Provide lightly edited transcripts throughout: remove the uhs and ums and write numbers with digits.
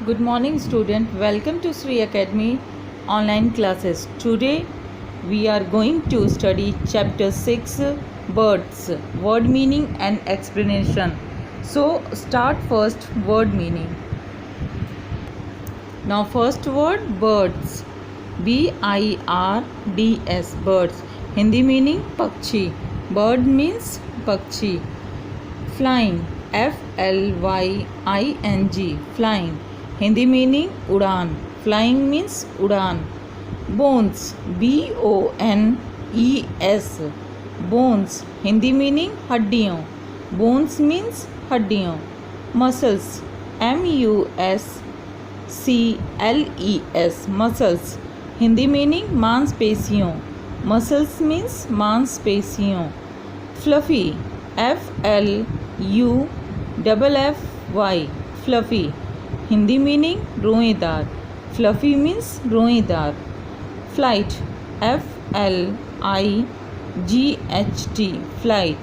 Good morning student. Welcome to Sri Academy online classes. Today we are going to study chapter 6 birds, word meaning and explanation. So start first word meaning. Now first word birds. BIRDS birds. Hindi meaning pakshi. Bird means pakshi. Flying FLYING flying. Hindi meaning उड़ान. Flying means उड़ान. Bones BONES bones. Hindi meaning हड्डियों. Bones means हड्डियों. Muscles MUSCLES muscles. Hindi meaning मांसपेशियों. Muscles means मांसपेशियों. Fluffy FLUFFY fluffy. Hindi meaning रोएदार. Fluffy means रोएदार. Flight FLIGHT flight.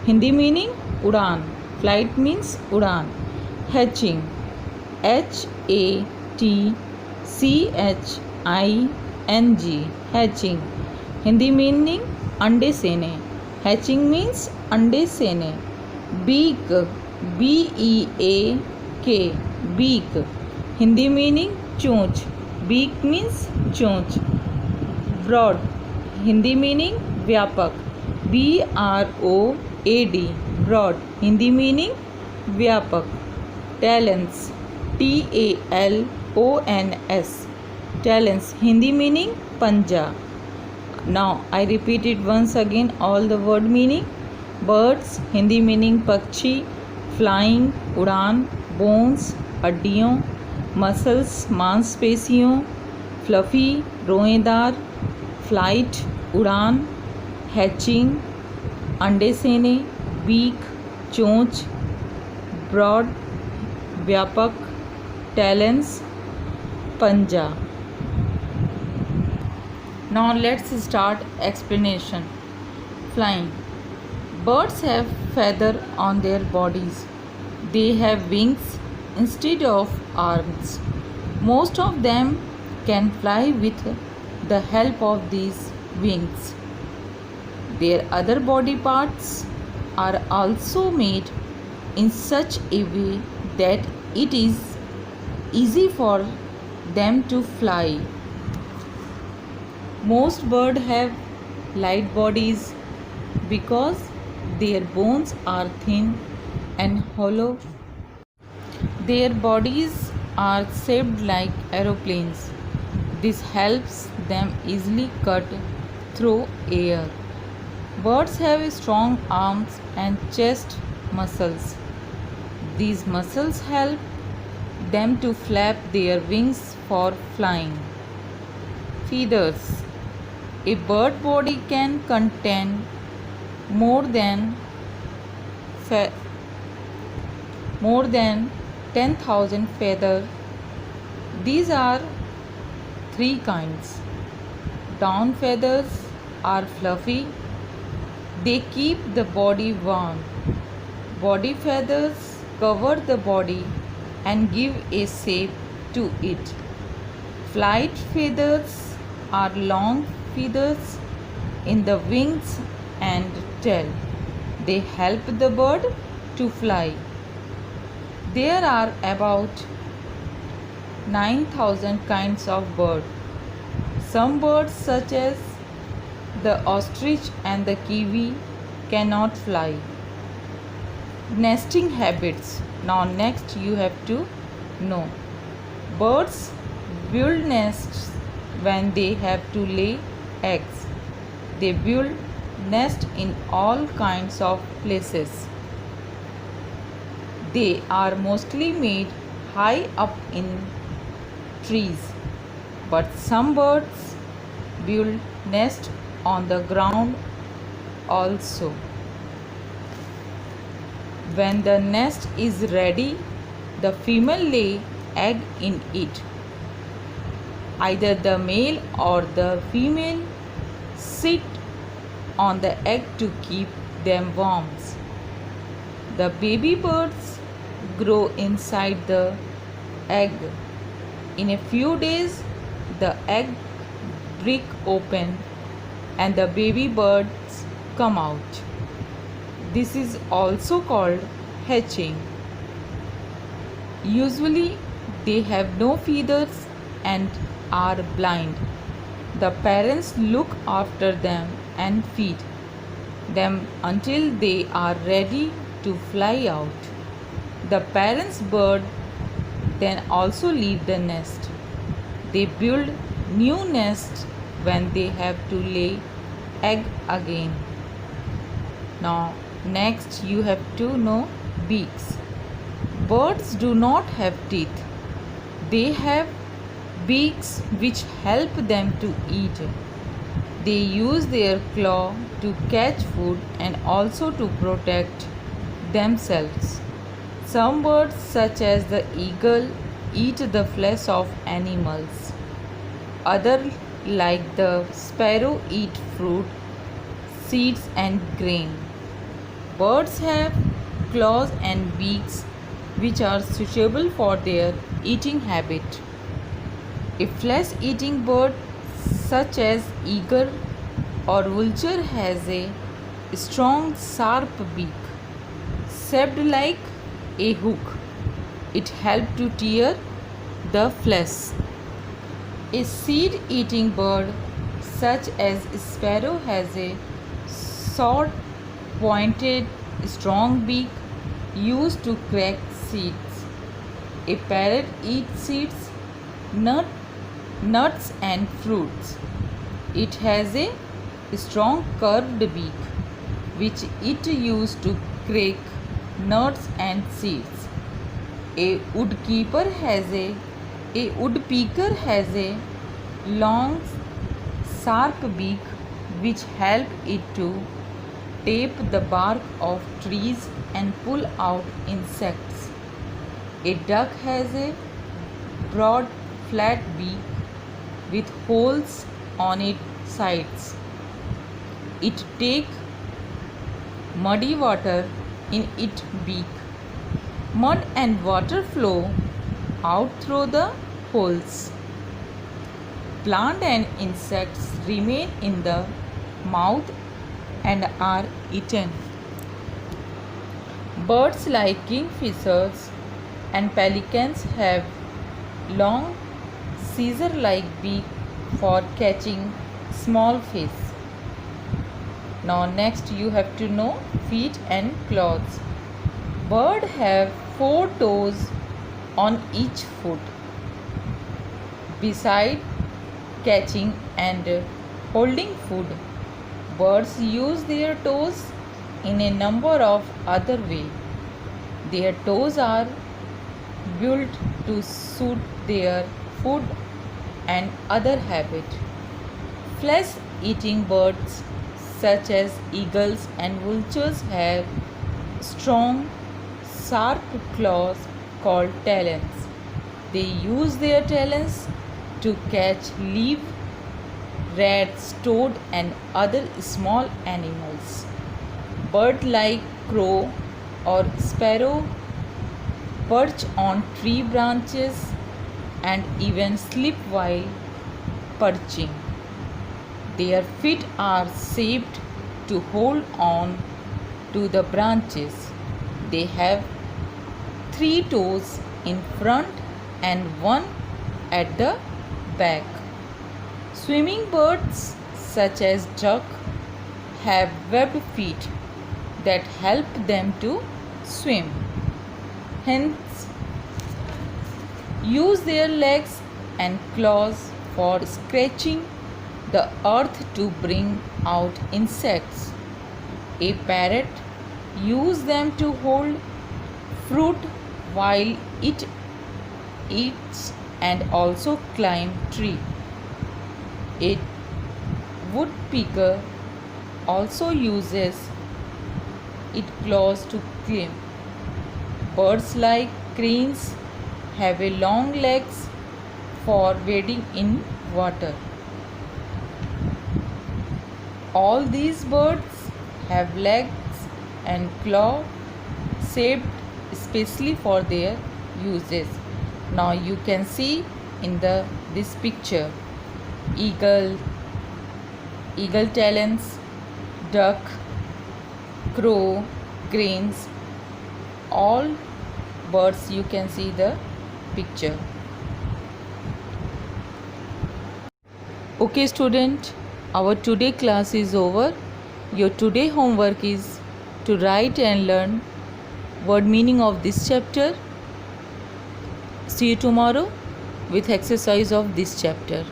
Hindi meaning उड़ान. Flight means उड़ान. Hatching HATCHING hatching. Hindi meaning अंडे सेने. Hatching means अंडे सेने. Beak BEAK beak. Hindi meaning चोंच. Beak means चोंच. Broad हिंदी मीनिंग व्यापक. BROAD broad. हिंदी मीनिंग व्यापक. Talons TALONS talons. Hindi meaning पंजा. Now I repeat it once again all the word meaning. Birds Hindi meaning पक्षी. Flying उड़ान. Bones हड्डियों. Muscles मांसपेशियों. Fluffy रोएदार. Flight उड़ान. Hatching अंडे सेने. Beak चोंच. Broad व्यापक. Talons पंजा. Now let's start explanation. Flying. Birds have feathers on their bodies. They have wings instead of arms. Most of them can fly with the help of these wings. Their other body parts are also made in such a way that it is easy for them to fly. Most birds have light bodies because their bones are thin and hollow. Their bodies are shaped like aeroplanes. This helps them easily cut through air. Birds have strong arms and chest muscles. These muscles help them to flap their wings for flying. Feathers. A bird body can contain more than 10,000 feathers. These are three kinds. Down feathers are fluffy. They keep the body warm. Body feathers cover the body and give a shape to it. Flight feathers are long feathers in the wings and tail. They help the bird to fly. There are about 9,000 kinds of birds. Some birds such as the ostrich and the kiwi cannot fly. Nesting habits. Now next you have to know. Birds build nests when they have to lay eggs. They build nests in all kinds of places. They are mostly made high up in trees, but some birds build nests on the ground also. When the nest is ready, the female lay egg in it. Either the male or the female sit on the egg to keep them warm. The baby birds grow inside the egg. In a few days, the egg break open and the baby birds come out. This is also called hatching. Usually, they have no feathers and are blind. The parents look after them and feed them until they are ready to fly out. The parents' bird then also leave the nest. They build new nests when they have to lay egg again. Now next you have to know beaks. Birds do not have teeth. They have beaks which help them to eat. They use their claw to catch food and also to protect themselves. Some birds, such as the eagle, eat the flesh of animals. Others, like the sparrow, eat fruit, seeds, and grain. Birds have claws and beaks which are suitable for their eating habit. A flesh-eating bird such as eagle or vulture has a strong sharp beak shaped like a hook. It helps to tear the flesh. A seed-eating bird such as sparrow has a short pointed strong beak used to crack seeds. A parrot eats seeds, nuts and fruits. It has a strong curved beak which it used to crack nuts and seeds. A woodpecker has a long sharp beak which help it to tape the bark of trees and pull out insects. A duck has a broad flat beak with holes on its sides. It takes muddy water in its beak. Mud and water flow out through the holes. Plant and insects remain in the mouth and are eaten. Birds like kingfishers and pelicans have long scissor-like beak for catching small fish. Now next you have to know feet and claws. Birds have 4 toes on each foot. Beside catching and holding food, birds use their toes in a number of other ways. Their toes are built to suit their food and other habit. Flesh-eating birds such as eagles and vultures have strong, sharp claws called talons. They use their talons to catch leaf, rats, toad and other small animals. Birds like crow or sparrow perch on tree branches and even sleep while perching. Their feet are shaped to hold on to the branches. They have 3 toes in front and 1 at the back. Swimming birds such as duck have webbed feet that help them to swim. Hence, use their legs and claws for scratching the earth to bring out insects. A parrot uses them to hold fruit while it eats and also climb tree. A woodpecker also uses its claws to climb. Birds like cranes have a long legs for wading in water. All these birds have legs and claws shaped especially for their uses. Now you can see in this picture eagle, eagle talons, duck, crow, cranes, all birds you can see the picture. Okay student, our today class is over. Your today homework is to write and learn word meaning of this chapter. See you tomorrow with exercise of this chapter.